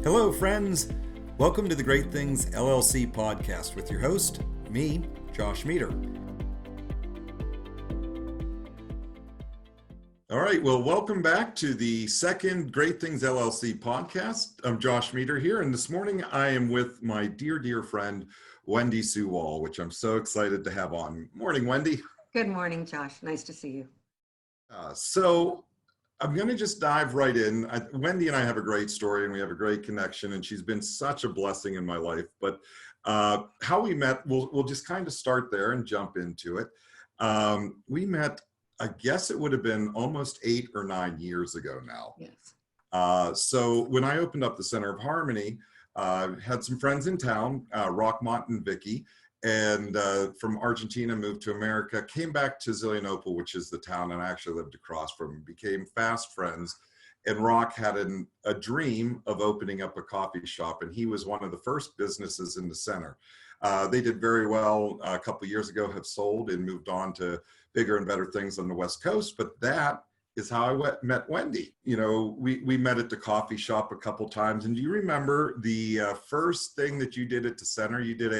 Hello, friends. Welcome to the Great Things LLC podcast with your host, me, Josh Meter. All right, well, welcome back to the second Great Things LLC podcast. I'm Josh Meter here, and this morning I am with my dear friend, Wendy Sue Wahl, which I'm so excited to have on. Morning, Wendy. Good morning, Josh. Nice to see you. So I'm going to just dive right in. Wendy and I have a great story and we have a great connection, and she's been such a blessing in my life. But how we met, we'll just kind of start there and jump into it. We met, I guess it would have been almost 8 or 9 years ago now. Yes. So when I opened up the Center of Harmony, had some friends in town, Rockmont and Vicky, and from Argentina moved to America, came back to Zelienople, which is the town and I actually lived across from, became fast friends. And Rock had a dream of opening up a coffee shop, and he was one of the first businesses in the center. They did very well a couple of years ago, have sold and moved on to bigger and better things on the West Coast, but that is how I met Wendy. You know, we met at the coffee shop a couple times. And do you remember the first thing that you did at the center? You did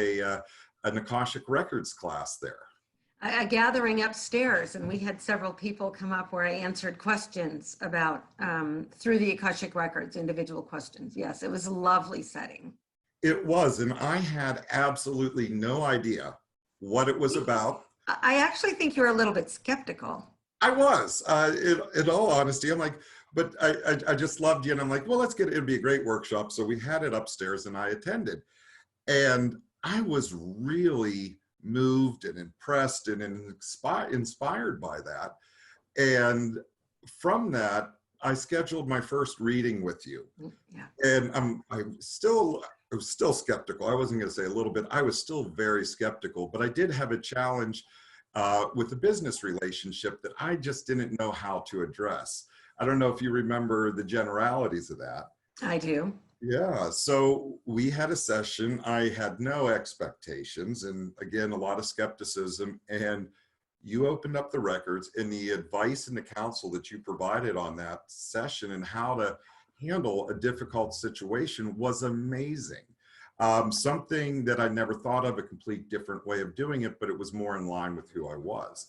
an Akashic Records class there. A gathering upstairs, and we had several people come up where I answered questions about, through the Akashic Records, individual questions. Yes, it was a lovely setting. It was, and I had absolutely no idea what it was about. I actually think you were a little bit skeptical. I was, in all honesty. I'm like, but I just loved you, and I'm like, well, let's get it. It'd be a great workshop. So we had it upstairs, and I attended, and I was really moved and impressed and inspired by that. And from that, I scheduled my first reading with you. Yeah. And I was still skeptical. I wasn't going to say a little bit. I was still very skeptical, but I did have a challenge with a business relationship that I just didn't know how to address. I don't know if you remember the generalities of that. I do. Yeah, so we had a session. I had no expectations, and again, a lot of skepticism, and you opened up the records, and the advice and the counsel that you provided on that session and how to handle a difficult situation was amazing. Something that I never thought of, a complete different way of doing it, but it was more in line with who I was.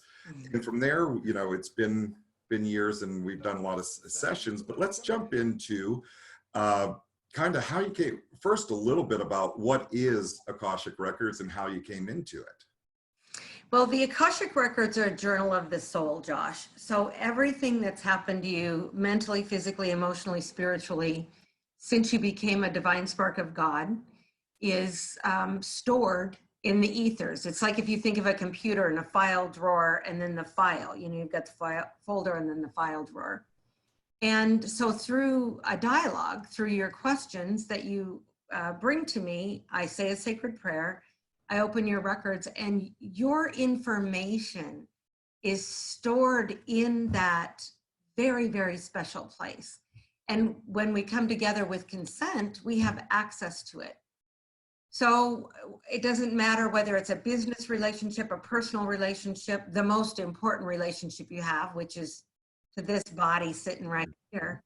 And from there, you know, it's been years and we've done a lot of sessions, but let's jump into kind of how you came, first a little bit about what is Akashic Records and how you came into it. Well, the Akashic Records are a journal of the soul, Josh. So everything that's happened to you mentally, physically, emotionally, spiritually, since you became a divine spark of God, is stored in the ethers. It's like if you think of a computer and a file drawer and then the file, you know, you've got the file folder and then the file drawer. And so through a dialogue, through your questions that you bring to me, I say a sacred prayer, I open your records, and your information is stored in that very, very special place. And when we come together with consent, we have access to it. So it doesn't matter whether it's a business relationship, a personal relationship, the most important relationship you have, which is to this body sitting right here.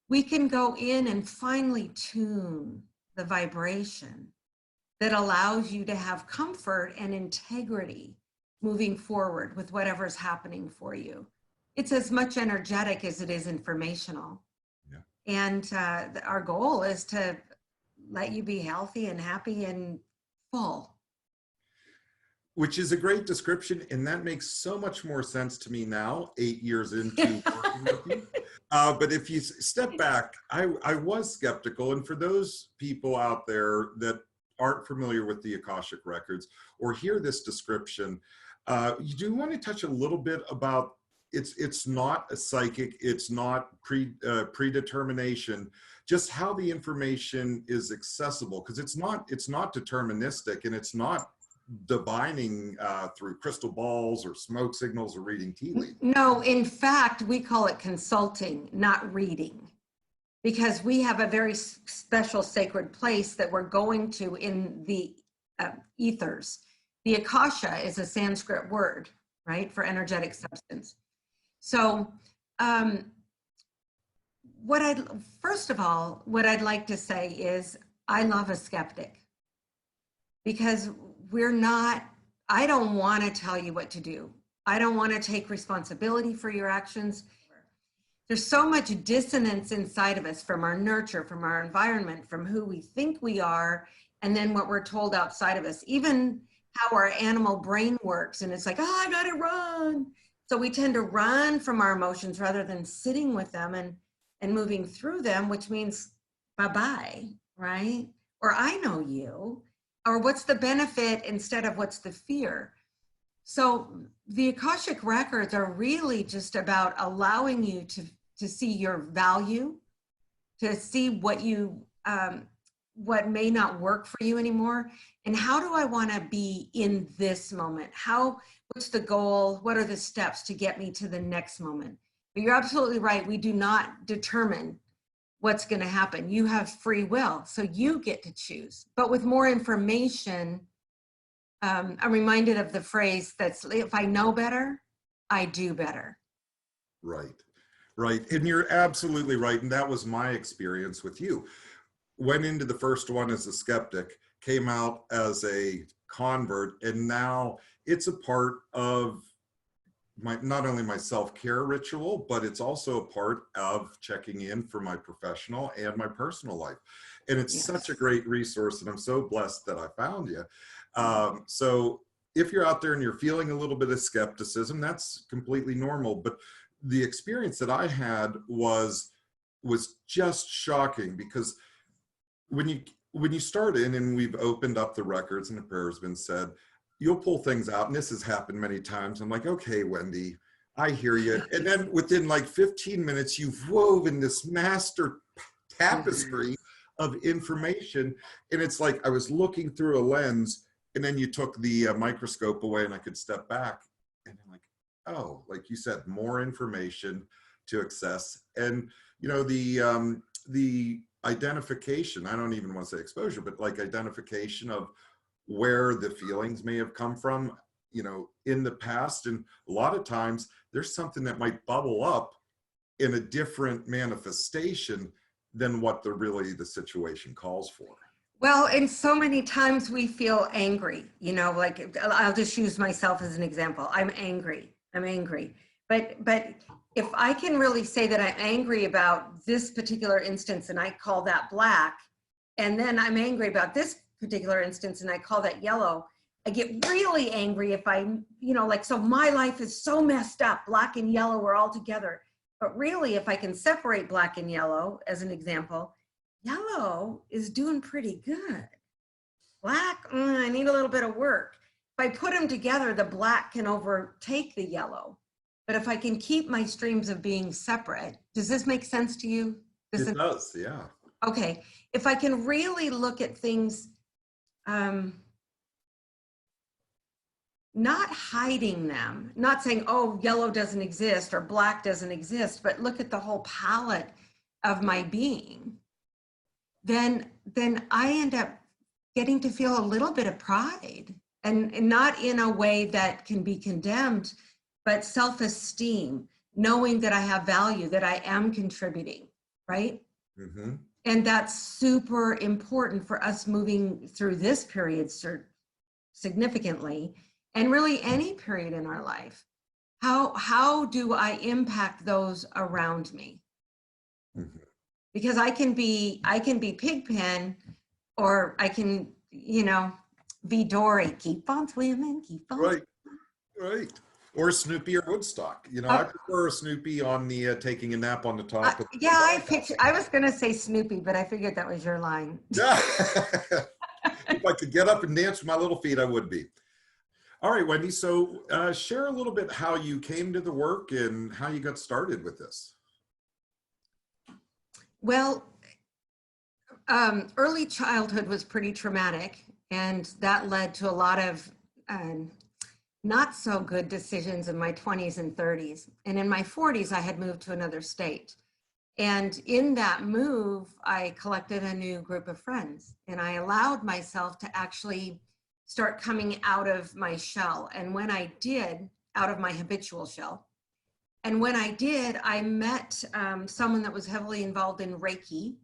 We can go in and finely tune the vibration that allows you to have comfort and integrity moving forward with whatever's happening for you. It's as much energetic as it is informational. Yeah. And our goal is to let you be healthy and happy and full. Which is a great description, and that makes so much more sense to me now, 8 years into working with you. But if you step back, I was skeptical, and for those people out there that aren't familiar with the Akashic Records or hear this description, you do want to touch a little bit about it's not a psychic, it's not predetermination, just how the information is accessible, because it's not deterministic, and it's not divining through crystal balls or smoke signals or reading tea leaves. No, in fact, we call it consulting, not reading, because we have a very special sacred place that we're going to in the ethers. The Akasha is a Sanskrit word, right, for energetic substance. So first of all, what I'd like to say is I love a skeptic, because I don't want to tell you what to do. I don't want to take responsibility for your actions. There's so much dissonance inside of us from our nurture, from our environment, from who we think we are, and then what we're told outside of us, even how our animal brain works. And it's like, oh, I gotta run. So we tend to run from our emotions rather than sitting with them and moving through them, which means bye-bye, right? Or I know you, or what's the benefit instead of what's the fear? So the Akashic Records are really just about allowing you to see your value, to see what what may not work for you anymore, and how do I want to be in this moment? What's the goal? What are the steps to get me to the next moment? But you're absolutely right. We do not determine what's going to happen. You have free will, so you get to choose. But with more information, I'm reminded of the phrase that's, if I know better, I do better. Right, right. And you're absolutely right. And that was my experience with you. Went into the first one as a skeptic, came out as a convert, and now it's a part of not only my self-care ritual, but it's also a part of checking in for my professional and my personal life. And it's such a great resource, and I'm so blessed that I found you. So if you're out there and you're feeling a little bit of skepticism, that's completely normal. But the experience that I had was just shocking, because when you start in, and we've opened up the records and the prayer has been said, you'll pull things out, and this has happened many times. I'm like, okay, Wendy, I hear you. And then within like 15 minutes, you've woven this master tapestry of information. And it's like I was looking through a lens, and then you took the microscope away and I could step back, and I'm like, oh, like you said, more information to access. And, you know, the identification, I don't even want to say exposure, but like identification of where the feelings may have come from, you know, in the past. And a lot of times there's something that might bubble up in a different manifestation than what the situation calls for. Well, and so many times we feel angry, you know, like I'll just use myself as an example. I'm angry. But if I can really say that I'm angry about this particular instance and I call that black, and then I'm angry about this particular instance and I call that yellow, I get really angry if I, you know, like, so my life is so messed up, black and yellow are all together. But really, if I can separate black and yellow, as an example, yellow is doing pretty good. Black, I need a little bit of work. If I put them together, the black can overtake the yellow. But if I can keep my streams of being separate, does this make sense to you? It does, yeah. Okay, if I can really look at things, not hiding them, not saying, oh, yellow doesn't exist or black doesn't exist, but look at the whole palette of my being, then I end up getting to feel a little bit of pride, and not in a way that can be condemned, but self-esteem, knowing that I have value, that I am contributing, right? Mm-hmm. And that's super important for us moving through this period significantly, and really any period in our life. How do I impact those around me? Mm-hmm. Because I can be Pigpen, or I can, you know, be Dory. Keep on swimming, keep on. Right. Or Snoopy or Woodstock. You know, I prefer Snoopy on the taking a nap on the top. I was going to say Snoopy, but I figured that was your line. Yeah. If I could get up and dance with my little feet, I would be. All right, Wendy. So share a little bit how you came to the work and how you got started with this. Well, early childhood was pretty traumatic, and that led to a lot of not so good decisions in my 20s and 30s. And in my 40s, I had moved to another state. And in that move, I collected a new group of friends, and I allowed myself to actually start coming out of my shell. And when I did, out of my habitual shell, And when I did, I met someone that was heavily involved in Reiki.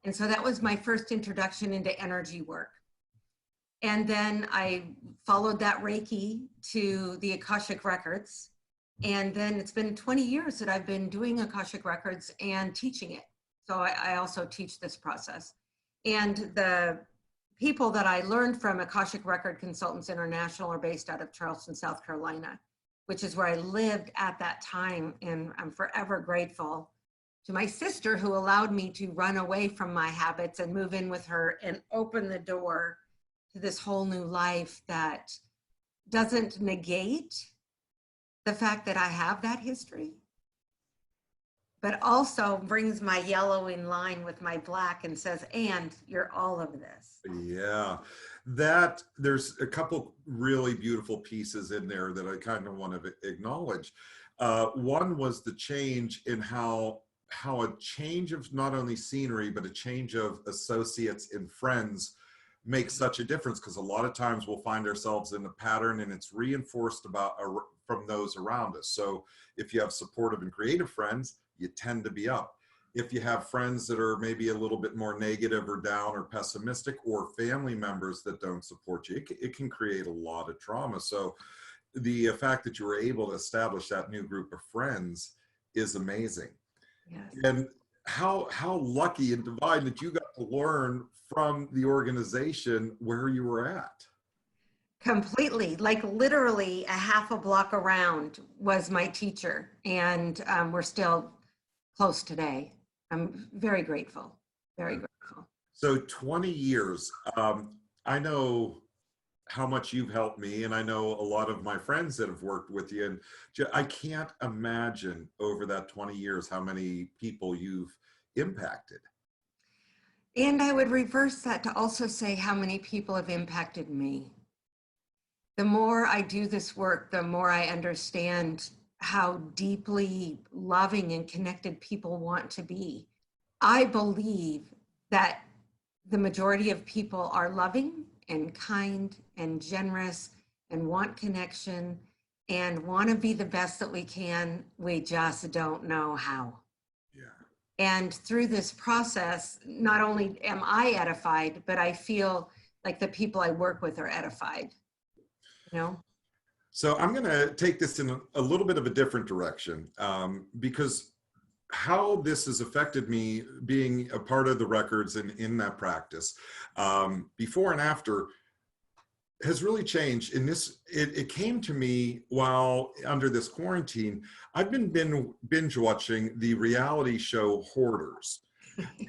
And so that was my first introduction into energy work. And then I followed that Reiki to the Akashic Records. And then it's been 20 years that I've been doing Akashic Records and teaching it. So I also teach this process. And the people that I learned from Akashic Record Consultants International are based out of Charleston, South Carolina, which is where I lived at that time. And I'm forever grateful to my sister who allowed me to run away from my habits and move in with her and open the door to this whole new life that doesn't negate the fact that I have that history, but also brings my yellow in line with my black and says, and you're all of this. Yeah, there's a couple really beautiful pieces in there that I kind of want to acknowledge. One was the change in how a change of not only scenery, but a change of associates and friends makes such a difference, because a lot of times we'll find ourselves in a pattern and it's reinforced from those around us. So if you have supportive and creative friends, you tend to be up. If you have friends that are maybe a little bit more negative or down or pessimistic, or family members that don't support you, it can create a lot of trauma. So the fact that you were able to establish that new group of friends is amazing. Yes. And how lucky and divine that you got to learn from the organization where you were at. Completely, like literally a half a block around was my teacher, and we're still close today. I'm very grateful, very grateful. So 20 years, I know how much you've helped me, and I know a lot of my friends that have worked with you, and I can't imagine over that 20 years how many people you've impacted. And I would reverse that to also say how many people have impacted me. The more I do this work, the more I understand how deeply loving and connected people want to be. I believe that the majority of people are loving and kind and generous and want connection and want to be the best that we can. We just don't know how. Yeah. And through this process, not only am I edified, but I feel like the people I work with are edified, you know? So I'm going to take this in a little bit of a different direction, because how this has affected me being a part of the records and in that practice, before and after, has really changed. In this, it came to me while under this quarantine. I've been binge watching the reality show Hoarders,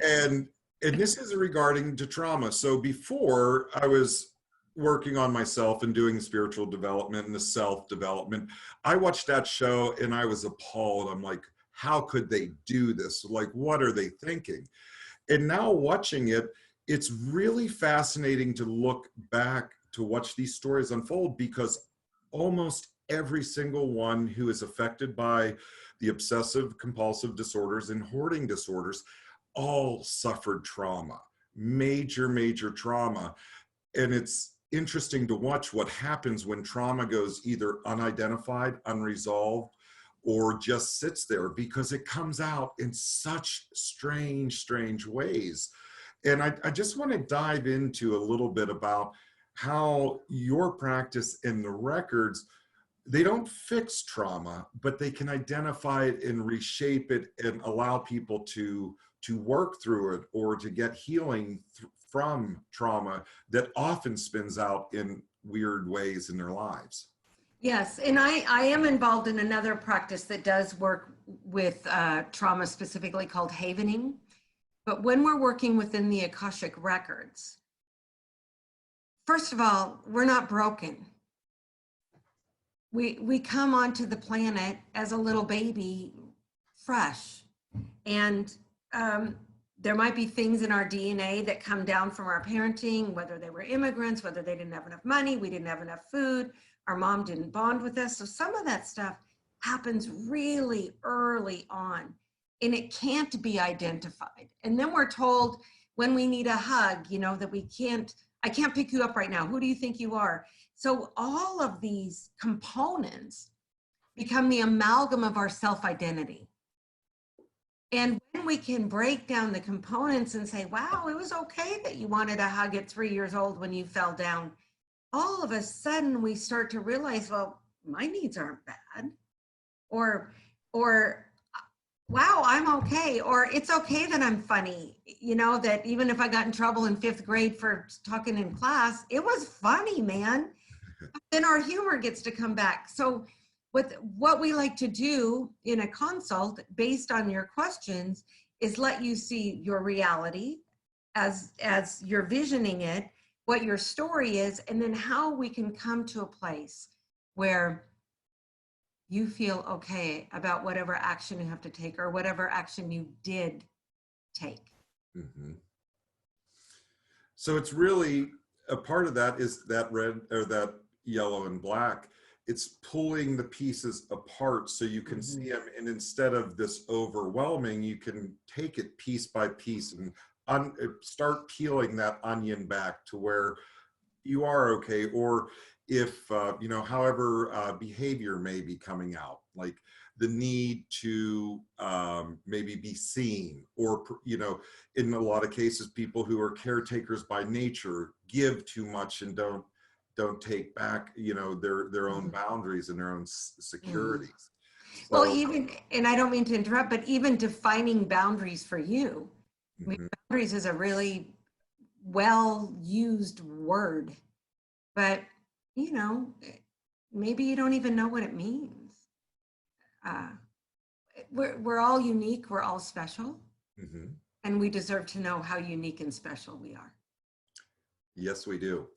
and this is regarding to trauma. So before, I was working on myself and doing spiritual development and the self-development. I watched that show and I was appalled. I'm like, how could they do this? Like, what are they thinking? And now watching it, it's really fascinating to look back to watch these stories unfold, because almost every single one who is affected by the obsessive compulsive disorders and hoarding disorders all suffered trauma, major trauma. And it's interesting to watch what happens when trauma goes either unidentified, unresolved, or just sits there, because it comes out in such strange ways. And I just want to dive into a little bit about how your practice in the records, they don't fix trauma, but they can identify it and reshape it and allow people to work through it, or to get healing from trauma that often spins out in weird ways in their lives. Yes, and I am involved in another practice that does work with trauma, specifically called havening. But when we're working within the Akashic Records, first of all, we're not broken. We come onto the planet as a little baby, fresh, and there might be things in our DNA that come down from our parenting, whether they were immigrants, whether they didn't have enough money, we didn't have enough food, our mom didn't bond with us. So some of that stuff happens really early on, and it can't be identified. And then we're told when we need a hug, you know, that I can't pick you up right now. Who do you think you are? So all of these components become the amalgam of our self-identity. And when we can break down the components and say, wow, it was okay that you wanted a hug at 3 years old when you fell down, all of a sudden we start to realize, well, my needs aren't bad. Or wow, I'm okay. Or it's okay that I'm funny. You know, that even if I got in trouble in 5th grade for talking in class, it was funny, man. Then our humor gets to come back. So what we like to do in a consult based on your questions is let you see your reality as you're visioning it, what your story is, and then how we can come to a place where you feel okay about whatever action you have to take or whatever action you did take. Mm-hmm. So it's really, a part of that is that red or that yellow and black. It's pulling the pieces apart so you can see them. And instead of this overwhelming, you can take it piece by piece and start peeling that onion back to where you are okay. Or if, you know, however behavior may be coming out, like the need to maybe be seen, or, you know, in a lot of cases, people who are caretakers by nature give too much and don't take back, you know, their own boundaries and their own securities. Well, So, even, and I don't mean to interrupt, but even defining boundaries for you. I mean, boundaries is a really well used word, but you know, maybe you don't even know what it means. We're all unique, we're all special, and we deserve to know how unique and special we are. Yes, we do.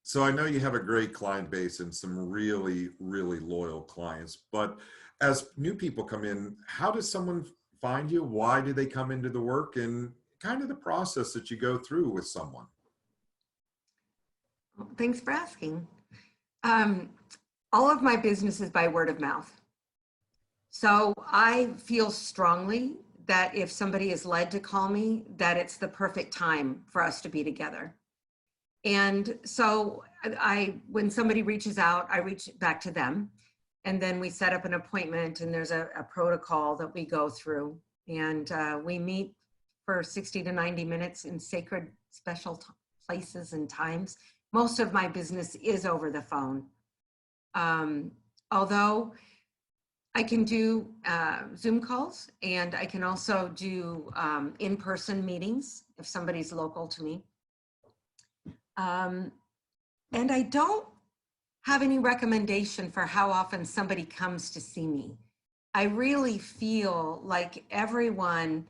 So I know you have a great client base and some really, really loyal clients, but as new people come in, how does someone find you? Why do they come into the work, and kind of the process that you go through with someone? Well, thanks for asking. All of my business is by word of mouth. So I feel strongly that if somebody is led to call me, that it's the perfect time for us to be together. And so when somebody reaches out, I reach back to them, and then we set up an appointment, and there's a protocol that we go through, and we meet for 60 to 90 minutes in sacred, special places and times. Most of my business is over the phone. Although I can do Zoom calls, and I can also do in-person meetings if somebody's local to me. And I don't have any recommendation for how often somebody comes to see me. I really feel like everyone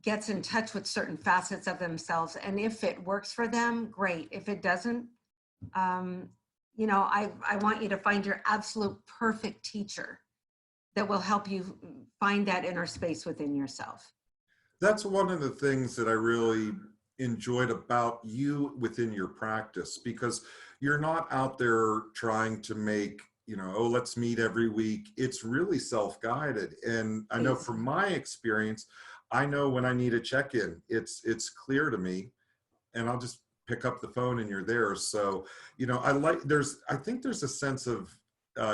gets in touch with certain facets of themselves, and if it works for them, great. If it doesn't, you know, I want you to find your absolute perfect teacher that will help you find that inner space within yourself. That's one of the things that I really enjoyed about you within your practice, because you're not out there trying to make, you know, oh, let's meet every week. It's really self-guided. And I know from my experience, I know when I need a check-in, it's clear to me, and I'll just pick up the phone and you're there. So, you know, I think there's a sense of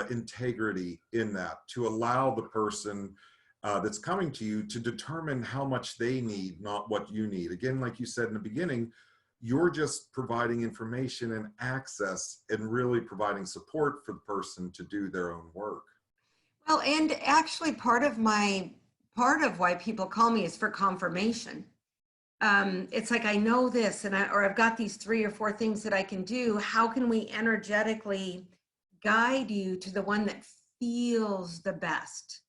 integrity in that, to allow the person that's coming to you to determine how much they need, not what you need. Again, like you said in the beginning, you're just providing information and access, and really providing support for the person to do their own work. Well, and actually part of why people call me is for confirmation. It's like, I know this, or I've got these 3 or 4 things that I can do. How can we energetically guide you to the one that feels the best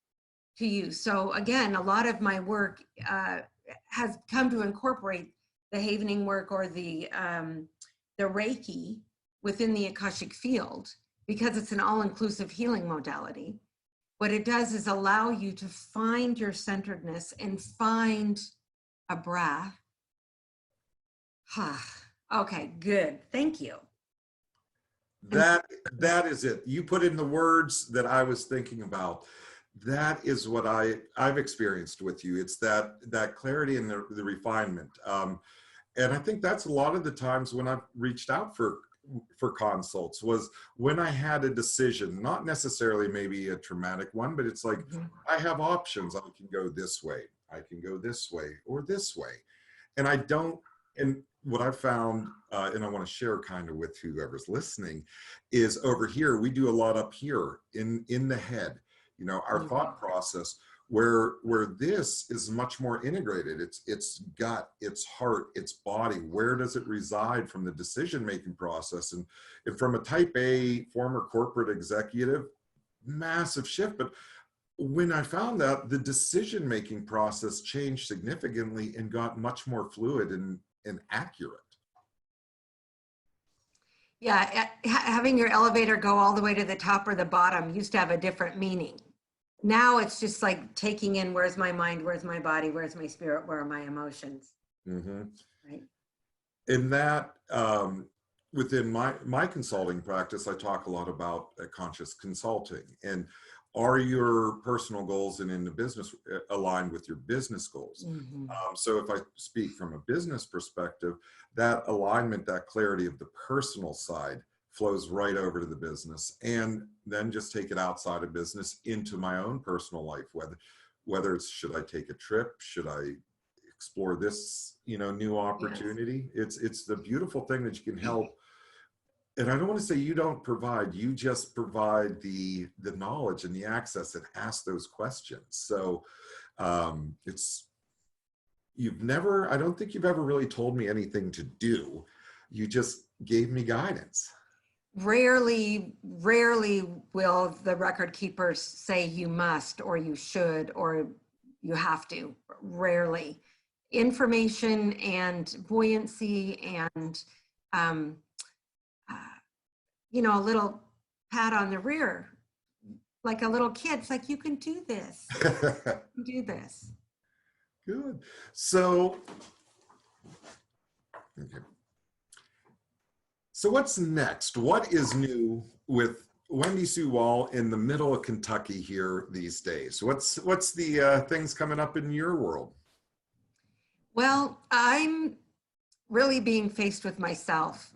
to you? So again, a lot of my work has come to incorporate the havening work or the Reiki within the Akashic field, because it's an all-inclusive healing modality. What it does is allow you to find your centeredness and find a breath. Okay, good. Thank you. That is it. You put in the words that I was thinking about. That is what I've experienced with you. It's that clarity and the refinement. And I think that's a lot of the times when I've reached out for for consults was when I had a decision, not necessarily maybe a traumatic one, but it's like, I have options. I can go this way, I can go this way, or this way. And I don't, and what I found, and I want to share kind of with whoever's listening, is over here, we do a lot up here in the head, you know, our thought process, where this is much more integrated. It's gut, it's heart, it's body. Where does it reside from the decision-making process? And from a type A former corporate executive, massive shift. But when I found that, the decision-making process changed significantly and got much more fluid and accurate. Yeah, having your elevator go all the way to the top or the bottom used to have a different meaning. Now it's just like taking in, where's my mind, where's my body, where's my spirit, where are my emotions? Right. In that, within my consulting practice, I talk a lot about conscious consulting. And are your personal goals and in the business aligned with your business goals? So if I speak from a business perspective, that alignment, that clarity of the personal side flows right over to the business, and then just take it outside of business into my own personal life, whether it's, should I take a trip, should I explore this, you know, new opportunity? It's the beautiful thing that you can help. And I don't want to say you don't provide, you just provide the knowledge and the access and ask those questions. So it's, I don't think you've ever really told me anything to do. You just gave me guidance. Rarely will the record keepers say you must, or you should, or you have to. Rarely. Information and buoyancy and, you know, a little pat on the rear, like a little kid. It's like, you can do this. You can do this. Good. So, okay. So what's next? What is new with Wendy Sue Wahl in the middle of Kentucky here these days? What's the things coming up in your world? Well, I'm really being faced with myself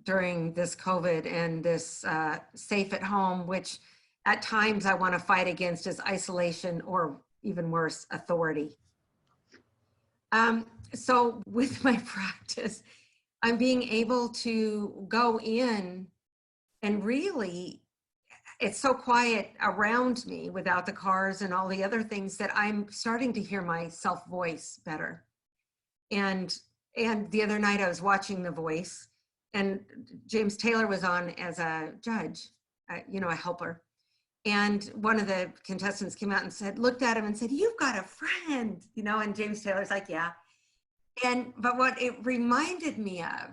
during this COVID and this safe at home, which at times I want to fight against is isolation, or even worse, authority. So with my practice, I'm being able to go in and really, it's so quiet around me without the cars and all the other things that I'm starting to hear my self voice better. And the other night I was watching The Voice, and James Taylor was on as a judge, you know, a helper. And one of the contestants came out and said, looked at him and said, "You've got a friend," you know, and James Taylor's like, "Yeah." But what it reminded me of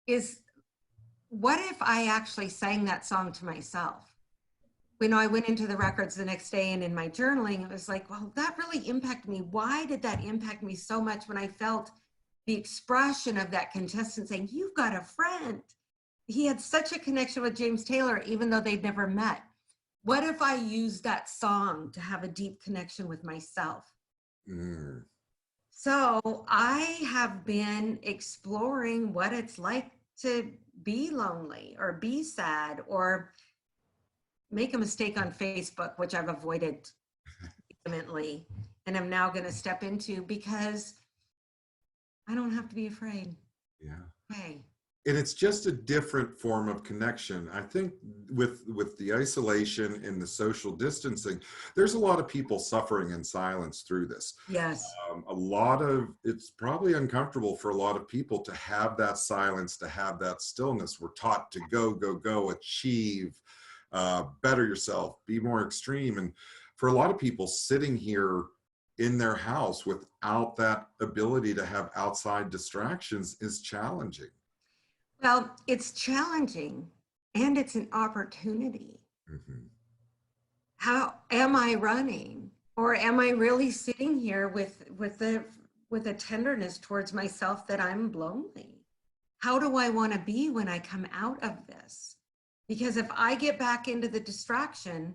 is, what if I actually sang that song to myself? You know, I went into the records the next day, and in my journaling, it was like, well, that really impacted me. Why did that impact me so much when I felt the expression of that contestant saying, "You've got a friend"? He had such a connection with James Taylor, even though they'd never met. What if I used that song to have a deep connection with myself? So I have been exploring what it's like to be lonely or be sad or make a mistake on Facebook, which I've avoided vehemently, and I'm now going to step into, because I don't have to be afraid. Yeah. Hey. And it's just a different form of connection. I think with the isolation and the social distancing, there's a lot of people suffering in silence through this. Yes. It's probably uncomfortable for a lot of people to have that silence, to have that stillness. We're taught to go, achieve, better yourself, be more extreme. And for a lot of people, sitting here in their house without that ability to have outside distractions is challenging. Well, it's challenging, and it's an opportunity. How am I running, or am I really sitting here with a tenderness towards myself that I'm lonely? How do I want to be when I come out of this? Because if I get back into the distraction,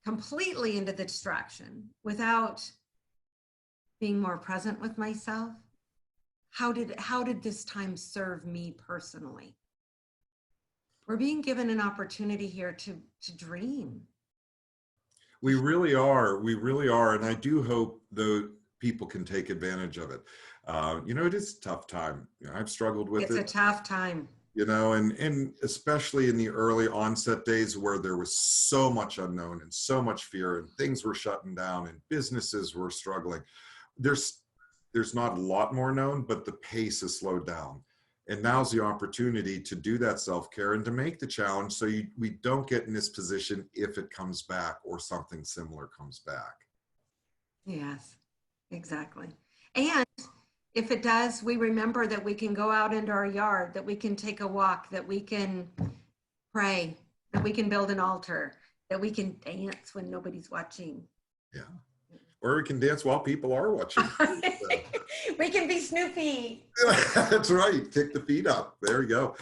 completely into the distraction, without being more present with myself, how did this time serve me personally? We're being given an opportunity here to dream. We really are. We really are. And I do hope the people can take advantage of it. It is a tough time. I've struggled with It's a it, tough time. and especially in the early onset days where there was so much unknown and so much fear and things were shutting down and businesses were struggling. There's not a lot more known, but the pace has slowed down. And now's the opportunity to do that self-care and to make the challenge so we don't get in this position if it comes back or something similar comes back. Yes, exactly. And if it does, we remember that we can go out into our yard, that we can take a walk, that we can pray, that we can build an altar, that we can dance when nobody's watching. Yeah. Or we can dance while people are watching. We can be Snoopy. That's right. Kick the feet up. There we go.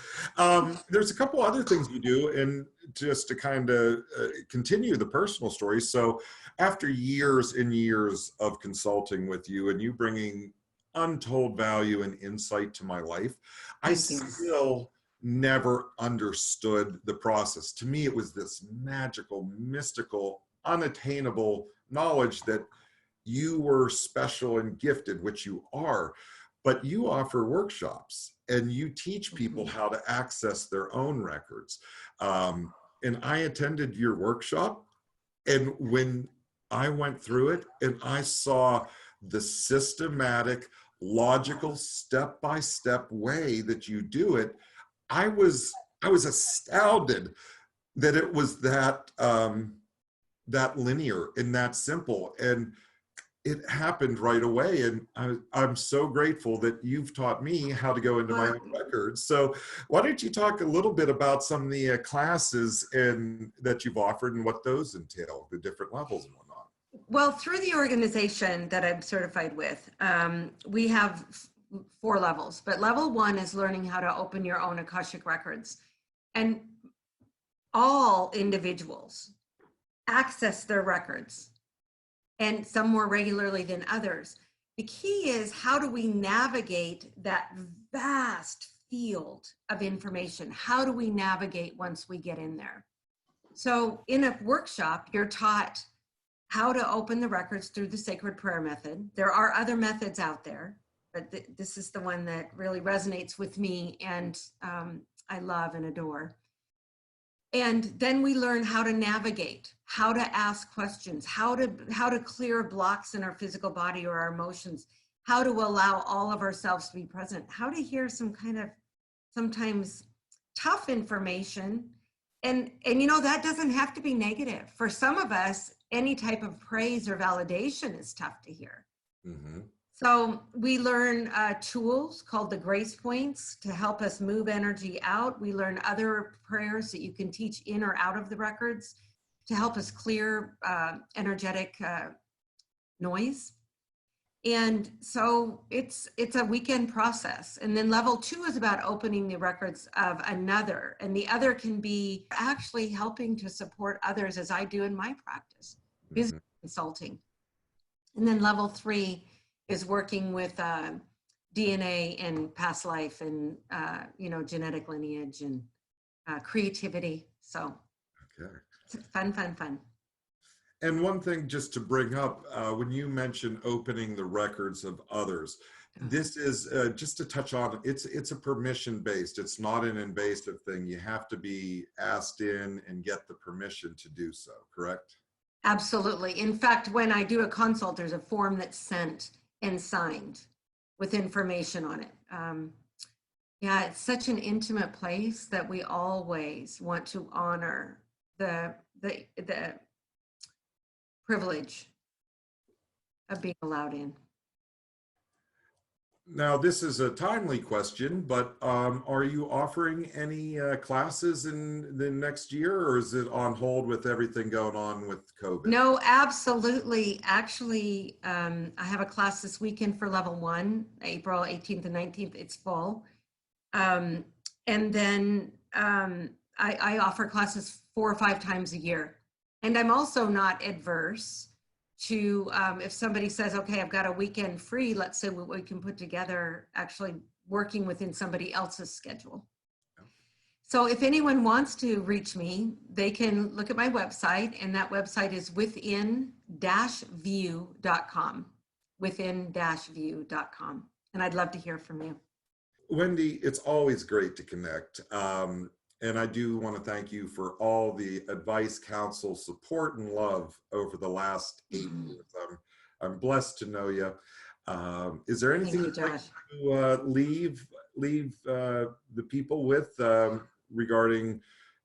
There's a couple other things you do, and just to kind of continue the personal story. So after years and years of consulting with you and you bringing untold value and insight to my life, I still never understood the process. To me, it was this magical, mystical, unattainable knowledge that you were special and gifted, which you are, but you offer workshops and you teach people how to access their own records. And I attended your workshop, and when I went through it and I saw the systematic, logical, step-by-step way that you do it, I was astounded that it was that linear and that simple. And it happened right away. And I'm so grateful that you've taught me how to go into my own records. So why don't you talk a little bit about some of the classes that you've offered and what those entail, the different levels and whatnot? Well, through the organization that I'm certified with, we have 4 levels, but level 1 is learning how to open your own Akashic records. And all individuals access their records, and some more regularly than others. The key is, how do we navigate that vast field of information? How do we navigate once we get in there? So in a workshop, you're taught how to open the records through the sacred prayer method. There are other methods out there, but this is the one that really resonates with me and I love and adore. And then we learn how to navigate, how to ask questions, how to clear blocks in our physical body or our emotions, how to allow all of ourselves to be present, how to hear some kind of sometimes tough information. And that doesn't have to be negative. For some of us, any type of praise or validation is tough to hear. Mm-hmm. So we learn tools called the grace points to help us move energy out. We learn other prayers that you can teach in or out of the records to help us clear energetic noise. And so it's a weekend process. And then level 2 is about opening the records of another. And the other can be actually helping to support others, as I do in my practice, business consulting. And then level 3 is working with DNA and past life and, genetic lineage and creativity. So it's fun. And one thing just to bring up, when you mention opening the records of others, this is just to touch on, it's a permission-based, it's not an invasive thing. You have to be asked in and get the permission to do so, correct? Absolutely. In fact, when I do a consult, there's a form that's sent and signed with information on it. It's such an intimate place that we always want to honor the privilege of being allowed in. Now, this is a timely question, but are you offering any classes in the next year, or is it on hold with everything going on with COVID? No, absolutely. Actually, I have a class this weekend for level 1, April 18th and 19th. It's full. And then I offer classes 4 or 5 times a year. And I'm also not adverse to, if somebody says, okay, I've got a weekend free, let's say what we can put together, actually working within somebody else's schedule. So if anyone wants to reach me, they can look at my website, and that website is within-view.com, within-view.com. And I'd love to hear from you. Wendy, it's always great to connect. And I do want to thank you for all the advice, counsel, support, and love over the last 8 years. I'm blessed to know you. Is there anything Thank you, you'd like Josh. to leave the people with regarding,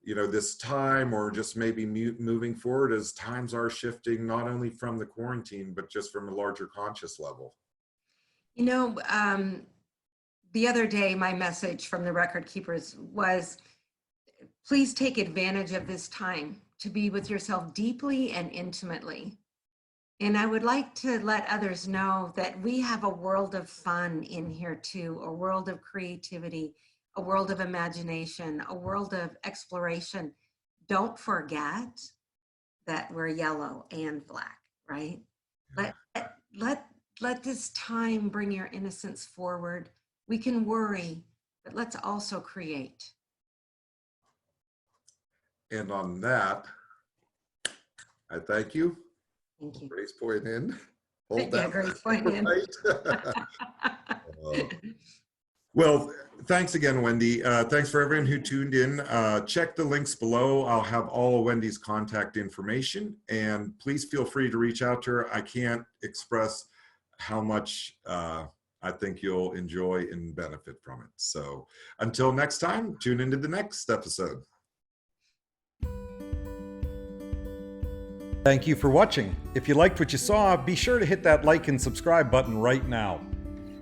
this time, or just maybe moving forward as times are shifting, not only from the quarantine, but just from a larger conscious level? The other day, my message from the record keepers was, please take advantage of this time to be with yourself deeply and intimately. And I would like to let others know that we have a world of fun in here too, a world of creativity, a world of imagination, a world of exploration. Don't forget that we're yellow and black, right? Let this time bring your innocence forward. We can worry, but let's also create. And on that, I thank you. Thank you. Grace point in. Hold Yeah, that. Grace point in. Well, thanks again, Wendy. Thanks for everyone who tuned in. Check the links below. I'll have all of Wendy's contact information, and please feel free to reach out to her. I can't express how much I think you'll enjoy and benefit from it. So until next time, tune into the next episode. Thank you for watching. If you liked what you saw, be sure to hit that like and subscribe button right now.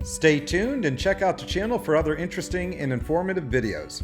Stay tuned and check out the channel for other interesting and informative videos.